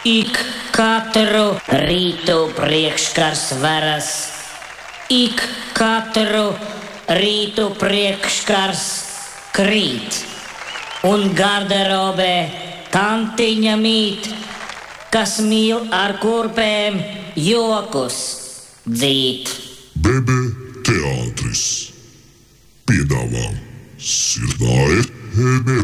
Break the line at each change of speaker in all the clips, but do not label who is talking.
Ik katru rītu priekškars varas, ik katru rītu priekškars krīt, un garderobē tantiņa mīt, kas mīl ar kurpēm jokus dzīt.
BB teātris piedāvā Sirdā Ēne.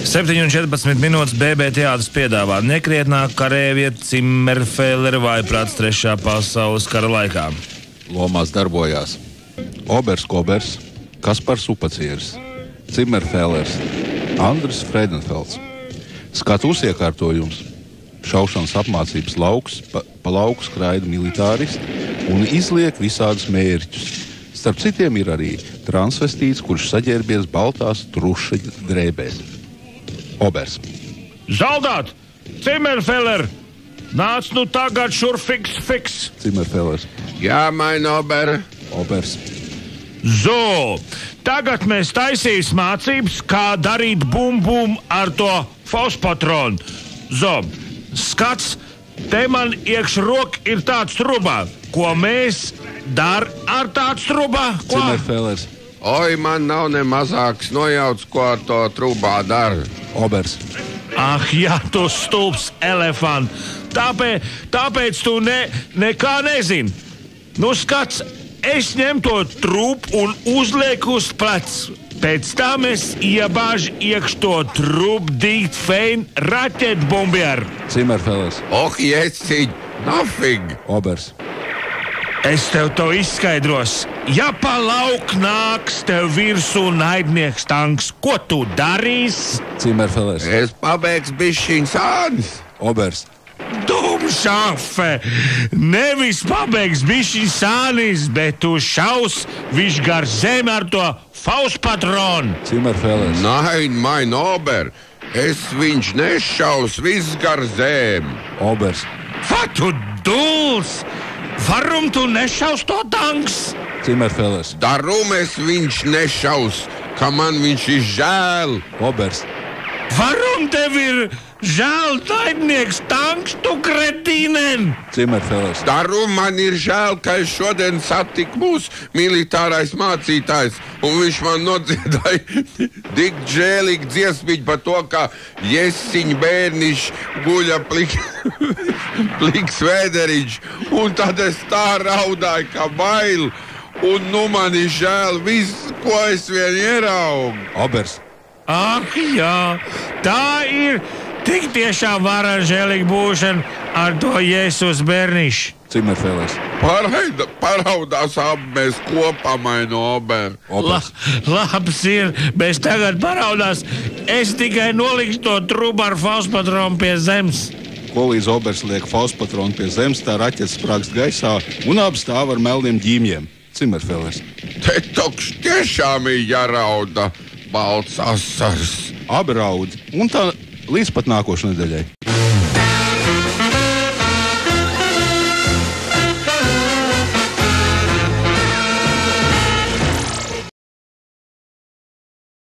7:14 BB teātris piedāvā nekrietnāk karēvieta Zimmerfellera vājprāts 3. pasaules kara laikā.
Lomās darbojās Obers Kobers, Kaspars Upacieris, Zimmerfellers, Andris Freidenfelds. Skatuves iekārtojums, šaušanas apmācības lauks, pa lauku skraida militāristi un izliek visādus mērķus. Starp citiem ir arī transvestīts, kurš saģērbies baltās truša drēbēs. Obers.
Zaldāt! Zimmerfeller! Nāc nu tagad šur fiks!
Zimmerfellers.
Jā, mein Ober.
Obers.
Zo! Tagad mēs taisīsim mācības, kā darīt bum ar to fospatronu. Zo! Skats! Te man iekšrok ir tāds trubā. Ko mēs dar ar tāds trubā?
Zimmerfellers.
Oi, man nav ne mazāks nojauts, ko ar to trubā dara.
Obers.
Ah, jā, tu stulbs elefant. Tāpēc tu nekā nezini. Nu, skats, es ņem to trupu un uzlieku uz pleca. Pēc tam es iebāžu iekš to trupu dīt fein raķetbumbieru.
Zimmerfellers.
Oh, jēciņ, nafig.
Obers.
Es tev to izskaidros. Ja pa lauku nāks tev virsū naidnieks tanks, ko tu darīsi?
Zimmerfellers.
Es pabeigs bišķiņ sānis.
Obers.
Dumšafe! Nevis pabeigs bišķiņ sānis, bet tu šaus viņš gar zemi ar to fauspatronu.
Zimmerfellers.
Nein, mein Ober. Es viņš nešaus viss gar zemi.
Obers.
Va tu dūls! Varum tu nešaus to tanks?
Zimmerfellers.
Darum es viņš nešaus, ka man viņš ir žēl.
Obers.
Varum tev ir žēl naidnieks tanks, tu kretīnen?
Zimmerfellers.
Darum man ir žēl, ka es šodien satiku mūsu militārais mācītājs, un viņš man nodziedāja tik žēlīgi dziesmiņu par to, ka jesiņ bērniņš guļa pliks vēderiņš, un tad es tā raudāju, ka bail, un nu man ir žēl viss, ko es vien ieraugu.
Obers.
Ak, jā, tā ir tik tiešām vara žēlīga būšana ar to Jēzus bērnišu.
Zimmerfellers.
Paraudās abi mēs kopā, mein Ober.
Labs ir, bet tagad paraudās. Es tikai nolikšu to trubu ar fauspatronu pie zemes.
Ko līdz Obers liek fauspatronu pie zemes, tā raķetes sprākst gaisā un abi stāv ar melniem ģīmjiem. Zimmerfellers.
Te tokš tiešām ir jārauda balts asars.
Abi raud, un tā līdz pat nākošais nedēļai.